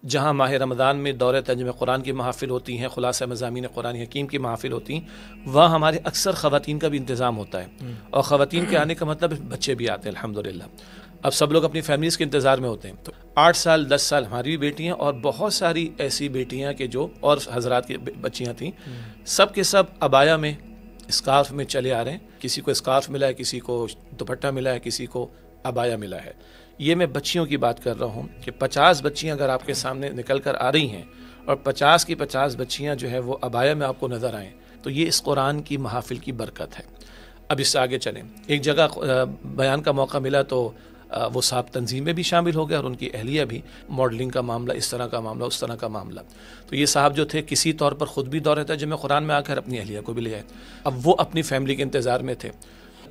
جہاں ماہ رمضان میں دور ترجمہ قرآن کی محافل ہوتی ہیں، خلاصہ مضامین قرآن حکیم کی محافل ہوتی ہیں، وہاں ہمارے اکثر خواتین کا بھی انتظام ہوتا ہے، اور خواتین کے آنے کا مطلب بچے بھی آتے ہیں الحمدللہ۔ اب سب لوگ اپنی فیملیز کے انتظار میں ہوتے ہیں، تو 8 سال 10 سال ہماری بھی بیٹیاں اور بہت ساری ایسی بیٹیاں کہ جو اور حضرات کی بچیاں تھیں، سب کے سب عبایا میں اسکارف میں چلے آ رہے ہیں، کسی کو اسکارف ملا ہے، کسی کو دوپٹہ ملا ہے، کسی کو عبایا ملا ہے۔ یہ میں بچیوں کی بات کر رہا ہوں کہ 50 بچیاں اگر آپ کے سامنے نکل کر آ رہی ہیں اور 50 کی 50 بچیاں جو ہے وہ عبایا میں آپ کو نظر آئیں، تو یہ اس قرآن کی محافل کی برکت ہے۔ اب اس سے آگے چلیں، ایک جگہ بیان کا موقع ملا تو وہ صاحب تنظیم میں بھی شامل ہو گئے اور ان کی اہلیہ بھی، ماڈلنگ کا معاملہ، اس طرح کا معاملہ، اس طرح کا معاملہ۔ تو یہ صاحب جو تھے کسی طور پر خود بھی دور ترجمہ قرآن میں آ کر اپنی اہلیہ کو بھی لے آئے۔ اب وہ اپنی فیملی کے انتظار میں تھے،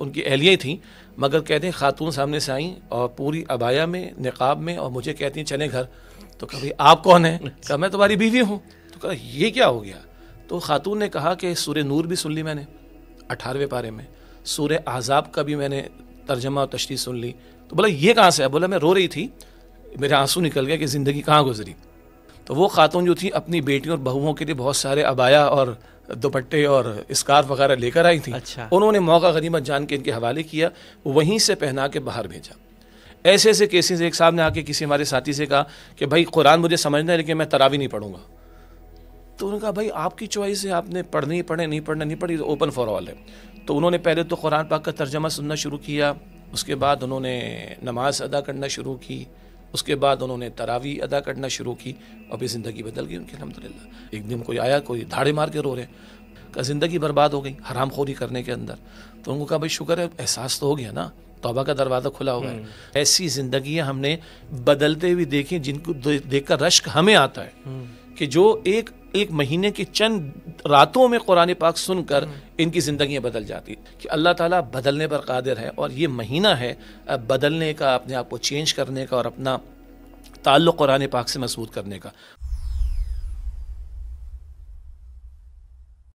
ان کی اہلیہ تھیں، مگر کہتے ہیں خاتون سامنے سے آئیں اور پوری عبایا میں، نقاب میں، اور مجھے کہتی ہیں چلیں گھر۔ تو کہا آپ کون ہیں؟ کہا میں تمہاری بیوی ہوں۔ تو کہا یہ کیا ہو گیا؟ تو خاتون نے کہا کہ سورہ نور بھی سن لی میں نے 18ویں پارے میں، سورہ احزاب کا بھی میں نے ترجمہ اور تشریح سن لی۔ تو بولا یہ کہاں سے ہے؟ بولا میں رو رہی تھی، میرے آنسو نکل گیا کہ زندگی کہاں گزری۔ تو وہ خاتون جو تھی اپنی بیٹیوں اور بہوؤں کے لیے بہت سارے عبایا اور دوپٹے اور اسکارف وغیرہ لے کر آئی تھیں۔ انہوں نے موقع غنیمت جان کے ان کے حوالے کیا، وہیں سے پہنا کے باہر بھیجا۔ ایسے ایسے کیسز، ایک صاحب نے آ کے کسی ہمارے ساتھی سے کہا کہ بھائی قرآن مجھے سمجھنا ہے لیکن میں تراویح نہیں پڑھوں گا۔ تو انہوں نے کہا بھائی آپ کی چوائس ہے، آپ نے پڑھنی پڑھے، نہیں پڑھنا نہیں پڑھی، اوپن فار آل ہے۔ تو انہوں نے پہلے تو قرآن پاک کا ترجمہ سننا شروع کیا، اس کے بعد انہوں نے نماز ادا کرنا شروع کی، اس کے بعد انہوں نے تراویح ادا کرنا شروع کی، اور پھر زندگی بدل گئی ان کی الحمدللہ۔ ایک دن کوئی آیا، کوئی دھاڑے مار کے رو رہے، کہ زندگی برباد ہو گئی حرام خوری کرنے کے اندر۔ تو ان کو کہا بھائی شکر ہے احساس تو ہو گیا نا، توبہ کا دروازہ کھلا ہوا ہے۔ ایسی زندگیاں ہم نے بدلتے ہوئے دیکھی جن کو دیکھ کر رشک ہمیں آتا ہے کہ جو ایک مہینے کی چند راتوں میں قرآن پاک سن کر ان کی زندگیاں بدل جاتی، کہ اللہ تعالیٰ بدلنے پر قادر ہے، اور یہ مہینہ ہے بدلنے کا، اپنے آپ کو چینج کرنے کا اور اپنا تعلق قرآن پاک سے مضبوط کرنے کا۔